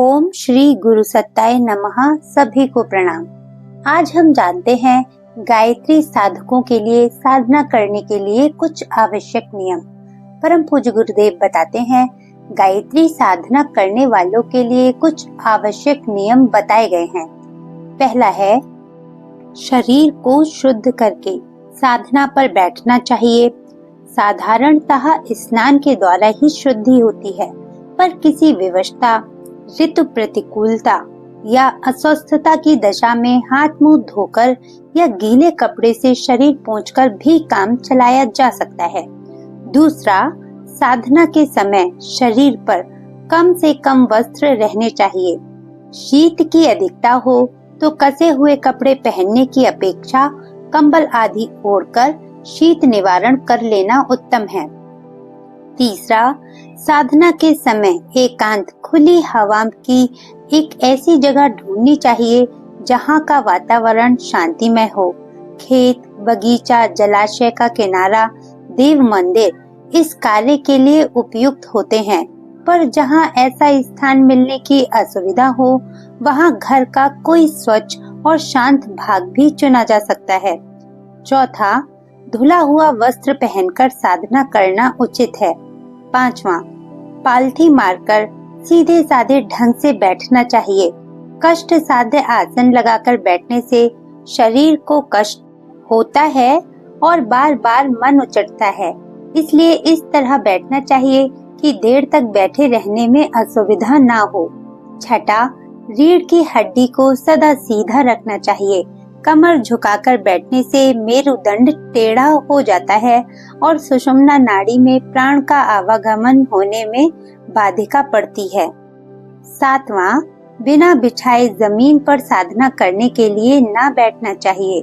ओम श्री गुरु सत्ताय नमः। सभी को प्रणाम। आज हम जानते हैं गायत्री साधकों के लिए साधना करने के लिए कुछ आवश्यक नियम। परम पूज्य गुरुदेव बताते हैं गायत्री साधना करने वालों के लिए कुछ आवश्यक नियम बताए गए हैं। पहला है, शरीर को शुद्ध करके साधना पर बैठना चाहिए। साधारणतः स्नान के द्वारा ही शुद्धि होती है, पर किसी विवशता, ऋतु प्रतिकूलता या अस्वस्थता की दशा में हाथ मुंह धोकर या गीले कपड़े से शरीर पोंछकर भी काम चलाया जा सकता है। दूसरा, साधना के समय शरीर पर कम से कम वस्त्र रहने चाहिए। शीत की अधिकता हो तो कसे हुए कपड़े पहनने की अपेक्षा कंबल आदि ओढ़कर शीत निवारण कर लेना उत्तम है। तीसरा, साधना के समय एकांत खुली हवा की एक ऐसी जगह ढूंढनी चाहिए जहां का वातावरण शांतिमय हो। खेत, बगीचा, जलाशय का किनारा, देव मंदिर इस कार्य के लिए उपयुक्त होते हैं, पर जहां ऐसा स्थान मिलने की असुविधा हो वहां घर का कोई स्वच्छ और शांत भाग भी चुना जा सकता है। चौथा, धुला हुआ वस्त्र पहनकर साधना करना उचित है। पांचवा, पालथी मारकर सीधे साधे ढंग से बैठना चाहिए। कष्ट साध्य आसन लगाकर बैठने से शरीर को कष्ट होता है और बार बार मन उचटता है, इसलिए इस तरह बैठना चाहिए कि देर तक बैठे रहने में असुविधा ना हो। छठा, रीढ़ की हड्डी को सदा सीधा रखना चाहिए। कमर झुकाकर बैठने से मेरुदंड टेढ़ा हो जाता है और सुषुम्ना नाड़ी में प्राण का आवागमन होने में बाधिका पड़ती है। सातवां, बिना बिछाए जमीन पर साधना करने के लिए ना बैठना चाहिए।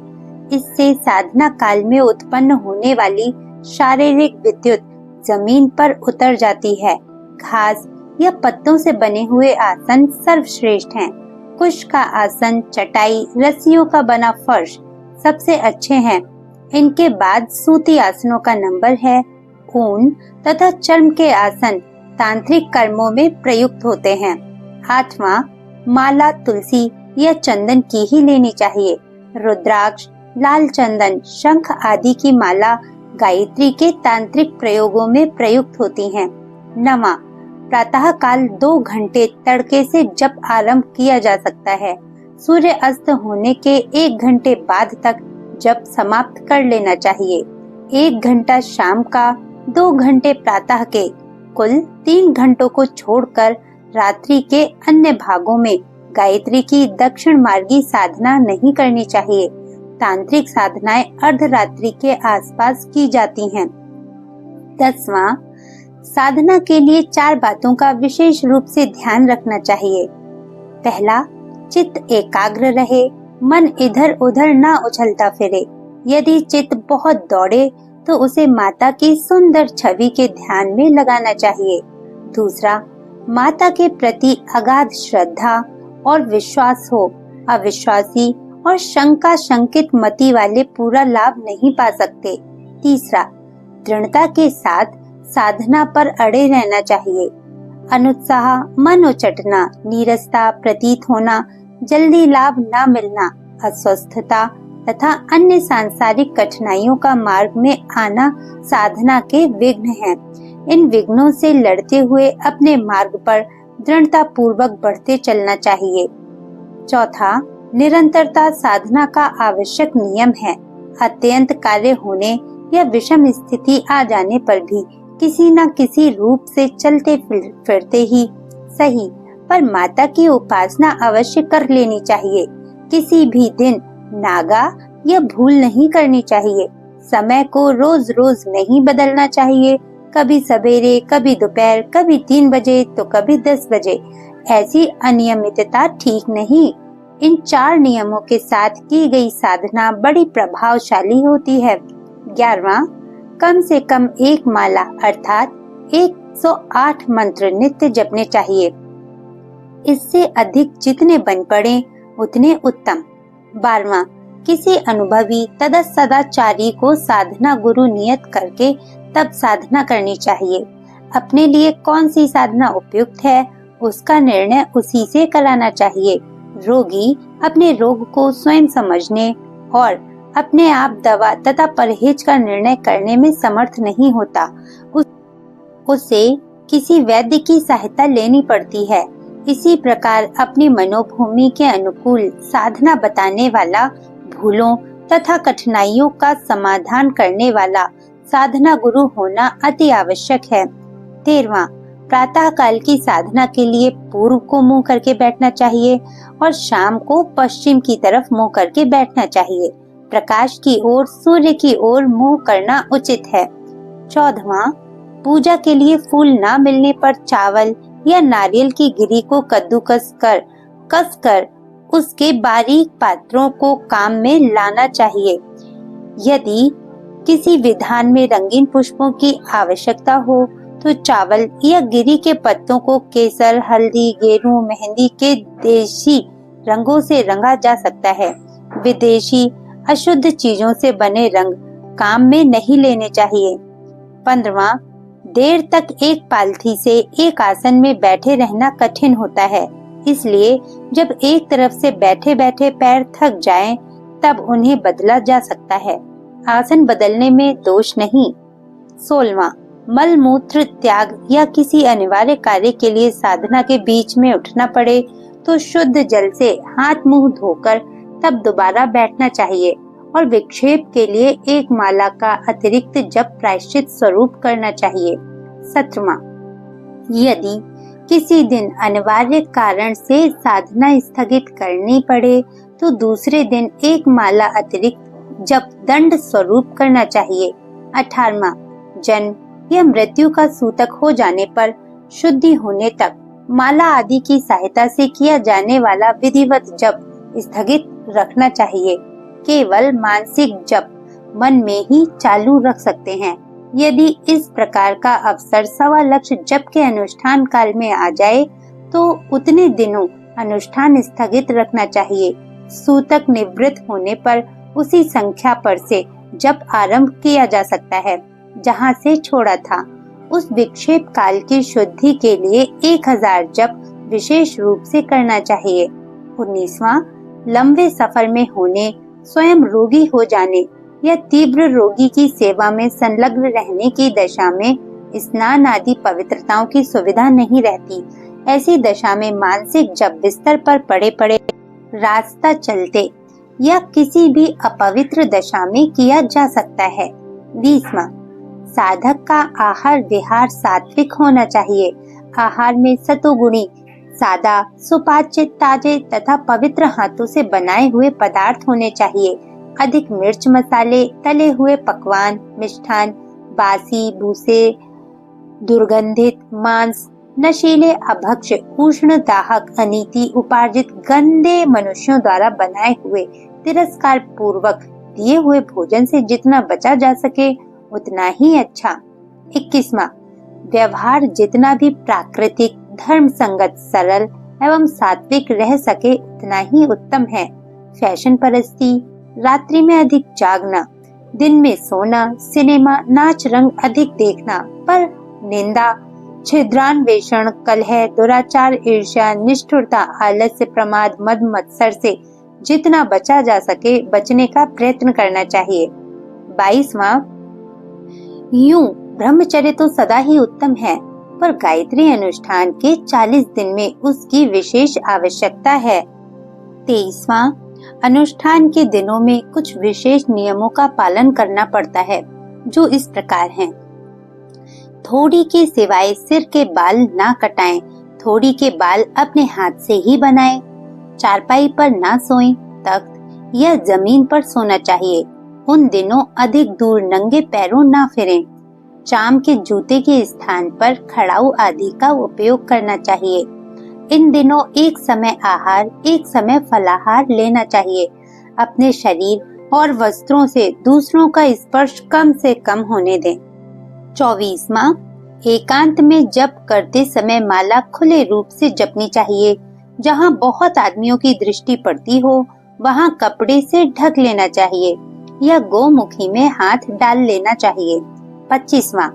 इससे साधना काल में उत्पन्न होने वाली शारीरिक विद्युत जमीन पर उतर जाती है। घास या पत्तों से बने हुए आसन सर्वश्रेष्ठ हैं। कुश का आसन, चटाई, रस्सियों का बना फर्श सबसे अच्छे हैं। इनके बाद सूती आसनों का नंबर है। ऊन तथा चर्म के आसन तांत्रिक कर्मों में प्रयुक्त होते हैं। आठवां, माला तुलसी या चंदन की ही लेनी चाहिए। रुद्राक्ष, लाल चंदन, शंख आदि की माला गायत्री के तांत्रिक प्रयोगों में प्रयुक्त होती हैं। नवा, प्रातः काल 2 घंटे तड़के से जप आरंभ किया जा सकता है। सूर्य अस्त होने के 1 घंटे बाद तक जप समाप्त कर लेना चाहिए। 1 घंटा शाम का, 2 घंटे प्रातः के, कुल 3 घंटों को छोड़कर रात्रि के अन्य भागों में गायत्री की दक्षिण मार्गी साधना नहीं करनी चाहिए। तांत्रिक साधनाएं अर्धरात्रि के आसपास की जाती हैं। 10वां, साधना के लिए 4 बातों का विशेष रूप से ध्यान रखना चाहिए। पहला, चित्त एकाग्र रहे, मन इधर उधर ना उछलता फिरे। यदि चित्त बहुत दौड़े तो उसे माता की सुंदर छवि के ध्यान में लगाना चाहिए। दूसरा, माता के प्रति अगाध श्रद्धा और विश्वास हो। अविश्वासी और शंका शंकित मति वाले पूरा लाभ नहीं पा सकते। तीसरा, दृढ़ता के साथ साधना पर अड़े रहना चाहिए। अनुत्साह, मन उचटना, नीरसता प्रतीत होना, जल्दी लाभ न मिलना, अस्वस्थता तथा अन्य सांसारिक कठिनाइयों का मार्ग में आना साधना के विघ्न हैं। इन विघ्नों से लड़ते हुए अपने मार्ग पर दृढ़ता पूर्वक बढ़ते चलना चाहिए। चौथा, निरंतरता साधना का आवश्यक नियम है। अत्यंत कार्य होने या विषम स्थिति आ जाने पर भी किसी न किसी रूप से चलते फिरते ही सही, पर माता की उपासना अवश्य कर लेनी चाहिए। किसी भी दिन नागा या भूल नहीं करनी चाहिए। समय को रोज रोज नहीं बदलना चाहिए। कभी सवेरे, कभी दोपहर, कभी 3 बजे तो कभी 10 बजे। ऐसी अनियमितता ठीक नहीं। इन 4 नियमों के साथ की गई साधना बड़ी प्रभावशाली होती है। 11वां, कम से कम 1 माला अर्थात 108 मंत्र नित्य जपने चाहिए। इससे अधिक जितने बन पड़े उतने उत्तम। 12वां, किसी अनुभवी तथा सदाचारी को साधना गुरु नियत करके तब साधना करनी चाहिए। अपने लिए कौन सी साधना उपयुक्त है उसका निर्णय उसी से कराना चाहिए। रोगी अपने रोग को स्वयं समझने और अपने आप दवा तथा परहेज का निर्णय करने में समर्थ नहीं होता। उसे किसी वैद्य की सहायता लेनी पड़ती है। इसी प्रकार अपनी मनोभूमि के अनुकूल साधना बताने वाला, भूलों तथा कठिनाइयों का समाधान करने वाला साधना गुरु होना अति आवश्यक है। 13वां, प्रातः काल की साधना के लिए पूर्व को मुंह करके बैठना चाहिए और शाम को पश्चिम की तरफ मुंह करके बैठना चाहिए। प्रकाश की ओर, सूर्य की ओर मुंह करना उचित है। 14वां, पूजा के लिए फूल ना मिलने पर चावल या नारियल की गिरी को कद्दूकस कर उसके बारीक पात्रों को काम में लाना चाहिए। यदि किसी विधान में रंगीन पुष्पों की आवश्यकता हो तो चावल या गिरी के पत्तों को केसर, हल्दी, गेरू, मेहंदी के देशी रंगों से रंगा जा सकता है। विदेशी अशुद्ध चीजों से बने रंग काम में नहीं लेने चाहिए। 15वां, देर तक एक पालथी से एक आसन में बैठे रहना कठिन होता है, इसलिए जब एक तरफ से बैठे बैठे पैर थक जाएं, तब उन्हें बदला जा सकता है। आसन बदलने में दोष नहीं। 16वां, मल मूत्र त्याग या किसी अनिवार्य कार्य के लिए साधना के बीच में उठना पड़े तो शुद्ध जल से हाथ मुंह धोकर तब दोबारा बैठना चाहिए और विक्षेप के लिए एक माला का अतिरिक्त जप प्रायश्चित स्वरूप करना चाहिए। 17वां, यदि किसी दिन अनिवार्य कारण से साधना स्थगित करनी पड़े तो दूसरे दिन एक माला अतिरिक्त जप दंड स्वरूप करना चाहिए। 18वां, जन्म या मृत्यु का सूतक हो जाने पर शुद्धि होने तक माला आदि की सहायता से किया जाने वाला विधिवत जप स्थगित रखना चाहिए। केवल मानसिक जप मन में ही चालू रख सकते हैं। यदि इस प्रकार का अवसर 1.25 लक्ष जप के अनुष्ठान काल में आ जाए तो उतने दिनों अनुष्ठान स्थगित रखना चाहिए। सूतक निवृत्त होने पर उसी संख्या पर से जप आरंभ किया जा सकता है जहाँ से छोड़ा था। उस विक्षेप काल की शुद्धि के लिए 1000 जप विशेष रूप से करना चाहिए। 19वां, लंबे सफर में होने, स्वयं रोगी हो जाने या तीव्र रोगी की सेवा में संलग्न रहने की दशा में स्नान आदि पवित्रताओं की सुविधा नहीं रहती। ऐसी दशा में मानसिक जप बिस्तर पर पड़े पड़े, रास्ता चलते या किसी भी अपवित्र दशा में किया जा सकता है। 20वां, साधक का आहार विहार सात्विक होना चाहिए। आहार में सतोगुणी, सादा, सुपाच्य, ताजे तथा पवित्र हाथों से बनाए हुए पदार्थ होने चाहिए। अधिक मिर्च मसाले, तले हुए पकवान, मिष्ठान, बासी भूसे, दुर्गंधित मांस, नशीले अभक्ष, उष्ण दाहक, अनीति उपार्जित गंदे मनुष्यों द्वारा बनाए हुए तिरस्कार पूर्वक दिए हुए भोजन से जितना बचा जा सके उतना ही अच्छा। 21वां, व्यवहार जितना भी प्राकृतिक, धर्म संगत, सरल एवं सात्विक रह सके उतना ही उत्तम है। फैशन परस्ती, रात्रि में अधिक जागना, दिन में सोना, सिनेमा, नाच रंग अधिक देखना, पर निंदा, छिद्रान्वेषण, कलह, दुराचार, ईर्ष्या, निष्ठुरता, आलस्य, प्रमाद, मद मत्सर से जितना बचा जा सके बचने का प्रयत्न करना चाहिए। 22वां, यूं ब्रह्मचर्य तो सदा ही उत्तम है, पर गायत्री अनुष्ठान के 40 दिन में उसकी विशेष आवश्यकता है। 23वां, अनुष्ठान के दिनों में कुछ विशेष नियमों का पालन करना पड़ता है, जो इस प्रकार हैं। थोड़ी के सिवाय सिर के बाल ना कटाएं, थोड़ी के बाल अपने हाथ से ही बनाएं, चारपाई पर ना सोएं, तख्त या जमीन पर सोना चाहिए। उन दिनों अधिक दूर नंगे पैरों ना फिरें। चाम के जूते के स्थान पर खड़ाऊ आदि का उपयोग करना चाहिए। इन दिनों एक समय आहार, एक समय फलाहार लेना चाहिए। अपने शरीर और वस्त्रों से दूसरों का स्पर्श कम से कम होने दें। 24वां, एकांत में जप करते समय माला खुले रूप से जपनी चाहिए। जहाँ बहुत आदमियों की दृष्टि पड़ती हो वहाँ कपड़े से ढक लेना चाहिए या गोमुखी में हाथ डाल लेना चाहिए। 25वां,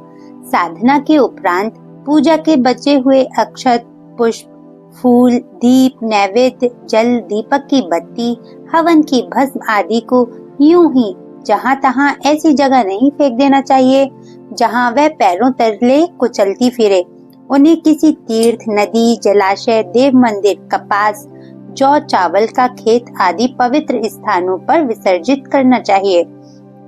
साधना के उपरांत पूजा के बचे हुए अक्षत, पुष्प फूल, दीप, नैवेद्य, जल, दीपक की बत्ती, हवन की भस्म आदि को यूं ही जहां तहां ऐसी जगह नहीं फेंक देना चाहिए जहां वह पैरों तले कुचलती फिरे। उन्हें किसी तीर्थ, नदी, जलाशय, देव मंदिर, कपास, जौ, चावल का खेत आदि पवित्र स्थानों पर विसर्जित करना चाहिए।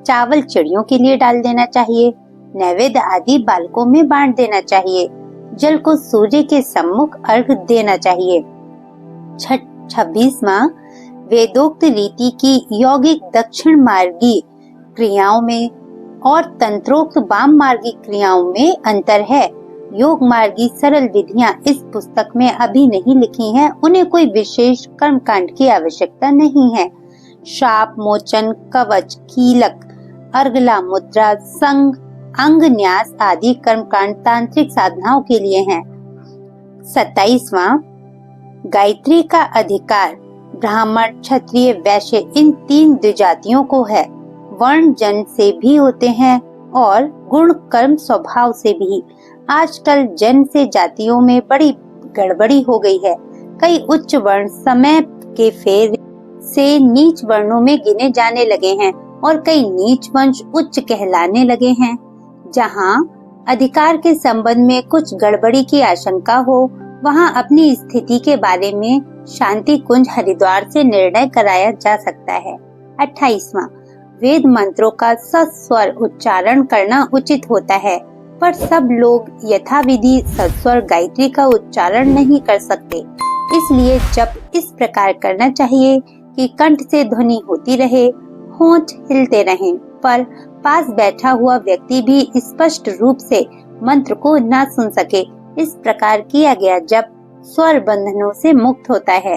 चावल चिड़ियों के लिए डाल देना चाहिए। नैवेद्य आदि बालकों में बांट देना चाहिए। जल को सूर्य के सम्मुख अर्घ्य देना चाहिए। 26वां, वेदोक्त रीति की यौगिक दक्षिण मार्गी क्रियाओं में और तंत्रोक्त वाम मार्गी क्रियाओं में अंतर है। योग मार्गी सरल विधियां इस पुस्तक में अभी नहीं लिखी हैं, उन्हें कोई विशेष कर्मकांड की आवश्यकता नहीं है। शाप मोचन, कवच, कीलक, अर्गला मुद्रा, संग, अंग न्यास आदि कर्मकांड तांत्रिक साधनाओं के लिए हैं। 27वां, गायत्री का अधिकार ब्राह्मण, क्षत्रिय, वैश्य इन 3 द्विजातियों को है। वर्ण जन से भी होते हैं और गुण कर्म स्वभाव से भी। आजकल जन से जातियों में बड़ी गड़बड़ी हो गई है। कई उच्च वर्ण समय के फेर से नीच वर्णों में गिने जाने लगे हैं और कई नीच वंश उच्च कहलाने लगे हैं। जहां अधिकार के संबंध में कुछ गड़बड़ी की आशंका हो, वहां अपनी स्थिति के बारे में शांति कुंज हरिद्वार से निर्णय कराया जा सकता है। 28वां, वेद मंत्रों का सस्वर उच्चारण करना उचित होता है, पर सब लोग यथाविधि सस्वर गायत्री का उच्चारण नहीं कर सकते। इसलिए जप इस प्रकार करना चाहिए कि कंठ से ध्वनि होती रहे, होंठ हिलते रहें, पर पास बैठा हुआ व्यक्ति भी स्पष्ट रूप से मंत्र को न सुन सके। इस प्रकार किया गया जप स्वर बंधनों से मुक्त होता है।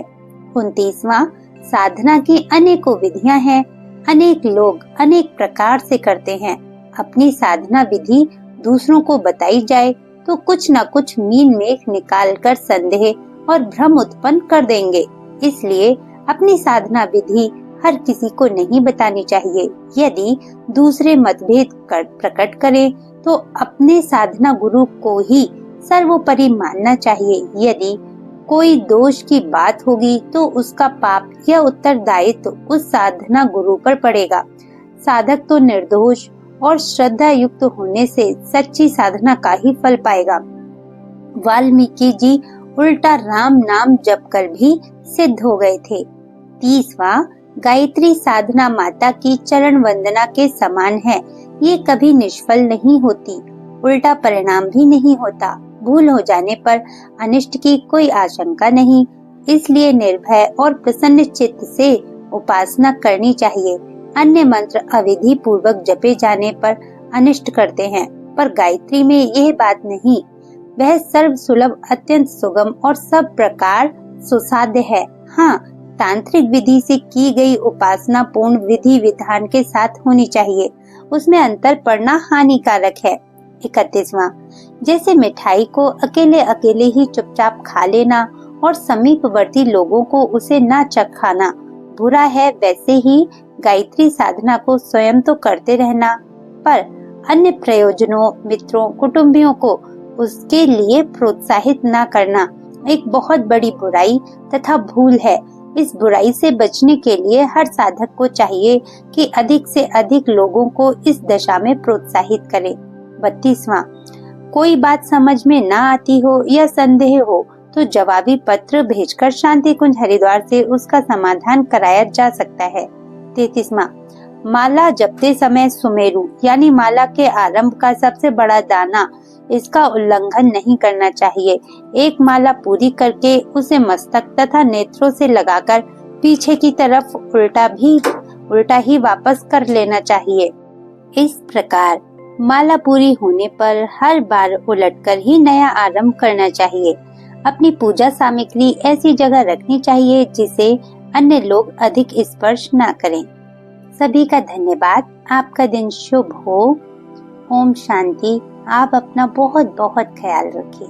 29वां, साधना की अनेकों विधियां हैं। अनेक लोग अनेक प्रकार से करते हैं। अपनी साधना विधि दूसरों को बताई जाए तो कुछ न कुछ मीन मेख निकाल कर संदेह और भ्रम उत्पन्न कर देंगे। इसलिए अपनी साधना विधि हर किसी को नहीं बतानी चाहिए। यदि दूसरे मतभेद प्रकट करें तो अपने साधना गुरु को ही सर्वोपरि मानना चाहिए। यदि कोई दोष की बात होगी तो उसका पाप या उत्तरदायित्व उस साधना गुरु पर पड़ेगा। साधक तो निर्दोष और श्रद्धा युक्त होने से सच्ची साधना का ही फल पाएगा। वाल्मीकि जी उल्टा राम नाम जप कर भी सिद्ध हो गए थे। 30वां, गायत्री साधना माता की चरण वंदना के समान है। ये कभी निष्फल नहीं होती, उल्टा परिणाम भी नहीं होता। भूल हो जाने पर अनिष्ट की कोई आशंका नहीं। इसलिए निर्भय और प्रसन्न चित्त से उपासना करनी चाहिए। अन्य मंत्र अविधि पूर्वक जपे जाने पर अनिष्ट करते हैं, पर गायत्री में यह बात नहीं। वह सर्व सुलभ, अत्यंत सुगम और सब प्रकार सुसाध्य है। हाँ, तांत्रिक विधि से की गई उपासना पूर्ण विधि विधान के साथ होनी चाहिए। उसमें अंतर पड़ना हानिकारक है। 31वां, जैसे मिठाई को अकेले अकेले ही चुपचाप खा लेना और समीपवर्ती लोगों को उसे न चखाना बुरा है, वैसे ही गायत्री साधना को स्वयं तो करते रहना, पर अन्य प्रयोजनों, मित्रों, कुटुंबियों को उसके लिए प्रोत्साहित न करना एक बहुत बड़ी बुराई तथा भूल है। इस बुराई से बचने के लिए हर साधक को चाहिए कि अधिक से अधिक लोगों को इस दशा में प्रोत्साहित करे। 32वां, कोई बात समझ में न आती हो या संदेह हो तो जवाबी पत्र भेजकर शांति कुंज हरिद्वार से उसका समाधान कराया जा सकता है। 33वां, माला जपते समय सुमेरु यानी माला के आरंभ का सबसे बड़ा दाना, इसका उल्लंघन नहीं करना चाहिए। एक माला पूरी करके उसे मस्तक तथा नेत्रों से लगाकर पीछे की तरफ उल्टा ही वापस कर लेना चाहिए। इस प्रकार माला पूरी होने पर हर बार उलटकर ही नया आरंभ करना चाहिए। अपनी पूजा सामग्री ऐसी जगह रखनी चाहिए जिसे अन्य लोग अधिक स्पर्श न करें। सभी का धन्यवाद। आपका दिन शुभ हो। ओम शांति। आप अपना बहुत बहुत ख्याल रखिए।